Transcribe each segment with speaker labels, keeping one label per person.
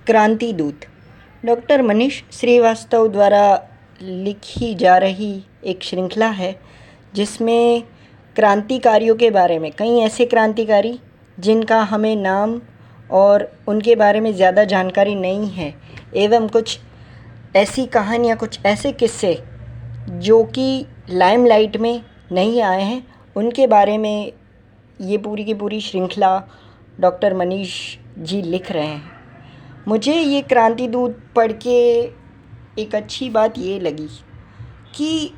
Speaker 1: क्रांति दूत डॉक्टर मनीष श्रीवास्तव द्वारा लिखी जा रही एक श्रृंखला है जिसमें क्रांतिकारियों के बारे में, कई ऐसे क्रांतिकारी जिनका हमें नाम और उनके बारे में ज़्यादा जानकारी नहीं है, एवं कुछ ऐसी कहानियाँ, कुछ ऐसे किस्से जो कि लाइमलाइट में नहीं आए हैं, उनके बारे में ये पूरी की पूरी श्रृंखला डॉक्टर मनीष जी लिख रहे हैं। मुझे ये क्रांति दूत पढ़ के एक अच्छी बात ये लगी कि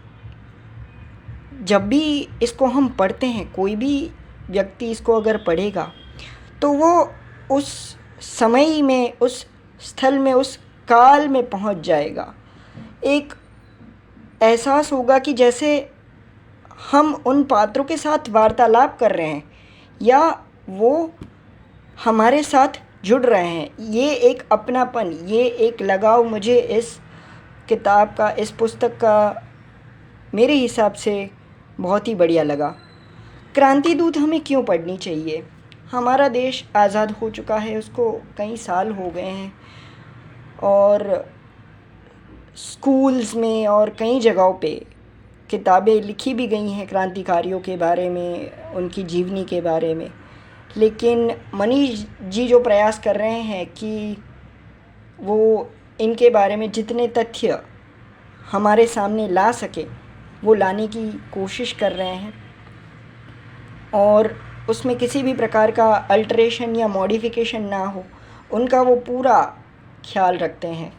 Speaker 1: जब भी इसको हम पढ़ते हैं, कोई भी व्यक्ति इसको अगर पढ़ेगा तो वो उस समय में, उस स्थल में, उस काल में पहुंच जाएगा। एक एहसास होगा कि जैसे हम उन पात्रों के साथ वार्तालाप कर रहे हैं या वो हमारे साथ जुड़ रहे हैं। ये एक अपनापन, ये एक लगाव मुझे इस किताब का, इस पुस्तक का मेरे हिसाब से बहुत ही बढ़िया लगा। क्रांति दूत हमें क्यों पढ़नी चाहिए? हमारा देश आज़ाद हो चुका है, उसको कई साल हो गए हैं और स्कूल्स में और कई जगहों पे किताबें लिखी भी गई हैं क्रांतिकारियों के बारे में, उनकी जीवनी के बारे में। लेकिन मनीष जी जो प्रयास कर रहे हैं कि वो इनके बारे में जितने तथ्य हमारे सामने ला सके वो लाने की कोशिश कर रहे हैं और उसमें किसी भी प्रकार का अल्टरेशन या मॉडिफिकेशन ना हो, उनका वो पूरा ख्याल रखते हैं।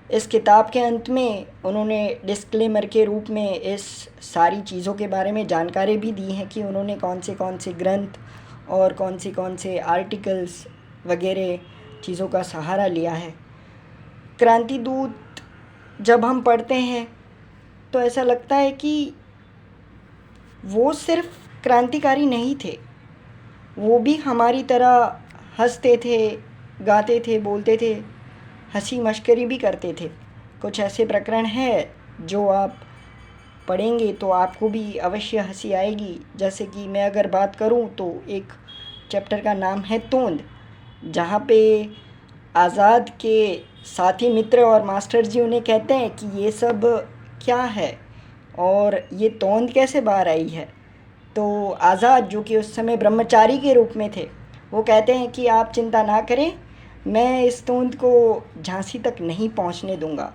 Speaker 1: इस किताब के अंत में उन्होंने डिस्क्लेमर के रूप में इस सारी चीज़ों के बारे में जानकारी भी दी है कि उन्होंने कौन से ग्रंथ और कौन से आर्टिकल्स वगैरह चीज़ों का सहारा लिया है। क्रांति दूत जब हम पढ़ते हैं तो ऐसा लगता है कि वो सिर्फ क्रांतिकारी नहीं थे, वो भी हमारी तरह हंसते थे, गाते थे, बोलते थे, हंसी मश्करी भी करते थे। कुछ ऐसे प्रकरण हैं जो आप पढ़ेंगे तो आपको भी अवश्य हंसी आएगी। जैसे कि मैं अगर बात करूं तो एक चैप्टर का नाम है तोंद, जहां पे आज़ाद के साथी मित्र और मास्टर जी उन्हें कहते हैं कि ये सब क्या है और ये तोंद कैसे बाहर आई है। तो आज़ाद, जो कि उस समय ब्रह्मचारी के रूप में थे, वो कहते हैं कि आप चिंता ना करें, मैं इस तोंद को झांसी तक नहीं पहुंचने दूंगा।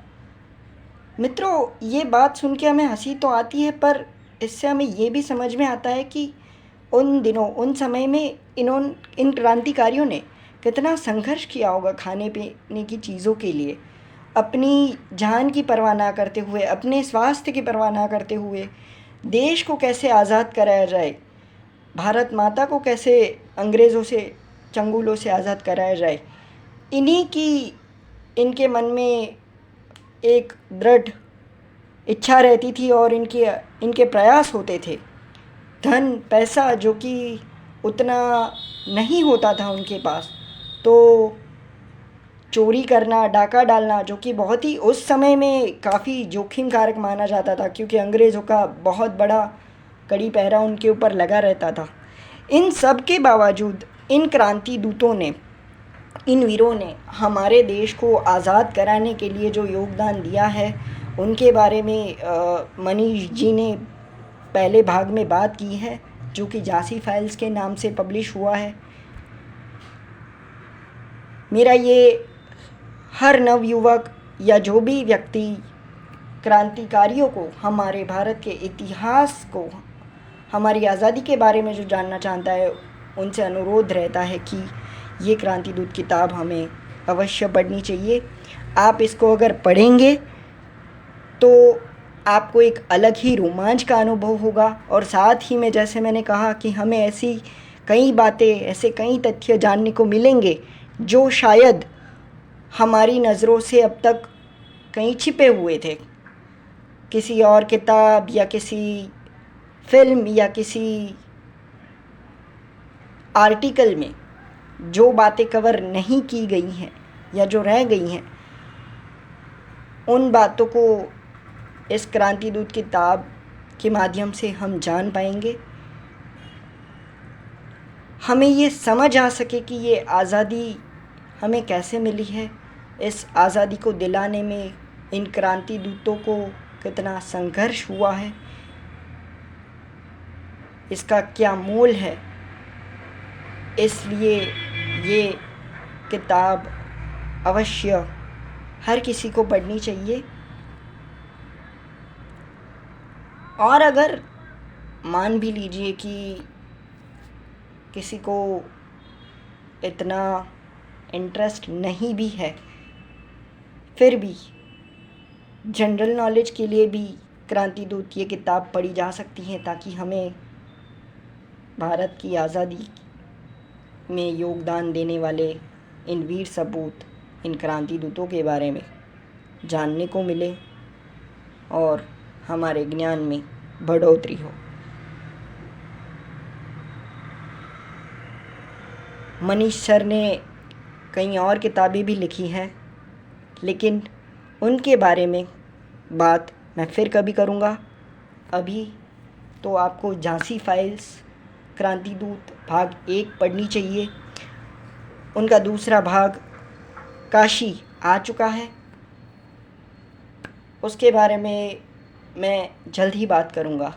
Speaker 1: मित्रों, ये बात सुन के हमें हंसी तो आती है, पर इससे हमें ये भी समझ में आता है कि उन दिनों, उन समय में इन क्रांतिकारियों ने कितना संघर्ष किया होगा खाने पीने की चीज़ों के लिए, अपनी जान की परवाह ना करते हुए, अपने स्वास्थ्य की परवाह ना करते हुए देश को कैसे आज़ाद कराया जाए, भारत माता को कैसे अंग्रेज़ों से, चंगुलों से आज़ाद कराया जाए। इन्हीं की, इनके मन में एक दृढ़ इच्छा रहती थी और इनके प्रयास होते थे। धन पैसा जो कि उतना नहीं होता था उनके पास, तो चोरी करना, डाका डालना, जो कि बहुत ही उस समय में काफ़ी जोखिम कारक माना जाता था, क्योंकि अंग्रेज़ों का बहुत बड़ा कड़ी पहरा उनके ऊपर लगा रहता था। इन सब के बावजूद इन क्रांति दूतों ने, इन वीरों ने हमारे देश को आज़ाद कराने के लिए जो योगदान दिया है, उनके बारे में मनीष जी ने पहले भाग में बात की है, जो कि झांसी फाइल्स के नाम से पब्लिश हुआ है। मेरा ये हर नवयुवक या जो भी व्यक्ति क्रांतिकारियों को, हमारे भारत के इतिहास को, हमारी आज़ादी के बारे में जो जानना चाहता है, उनसे अनुरोध रहता है कि ये क्रांति दूत किताब हमें अवश्य पढ़नी चाहिए। आप इसको अगर पढ़ेंगे तो आपको एक अलग ही रोमांच का अनुभव होगा और साथ ही में, जैसे मैंने कहा, कि हमें ऐसी कई बातें, ऐसे कई तथ्य जानने को मिलेंगे जो शायद हमारी नज़रों से अब तक कहीं छिपे हुए थे। किसी और किताब या किसी फिल्म या किसी आर्टिकल में जो बातें कवर नहीं की गई हैं या जो रह गई हैं, उन बातों को इस क्रांति दूत किताब के माध्यम से हम जान पाएंगे। हमें ये समझ आ सके कि ये आज़ादी हमें कैसे मिली है, इस आज़ादी को दिलाने में इन क्रांति दूतों को कितना संघर्ष हुआ है, इसका क्या मोल है। इसलिए ये किताब अवश्य हर किसी को पढ़नी चाहिए। और अगर मान भी लीजिए कि किसी को इतना इंटरेस्ट नहीं भी है, फिर भी जनरल नॉलेज के लिए भी क्रांति दूत ये किताब पढ़ी जा सकती है, ताकि हमें भारत की आज़ादी में योगदान देने वाले इन वीर सपूत, इन क्रांति दूतों के बारे में जानने को मिले और हमारे ज्ञान में बढ़ोतरी हो। मनीष सर ने कई और किताबें भी लिखी हैं, लेकिन उनके बारे में बात मैं फिर कभी करूँगा। अभी तो आपको झांसी फाइल्स क्रांति दूत भाग 1 पढ़नी चाहिए। उनका दूसरा भाग काशी आ चुका है, उसके बारे में मैं जल्द ही बात करूँगा।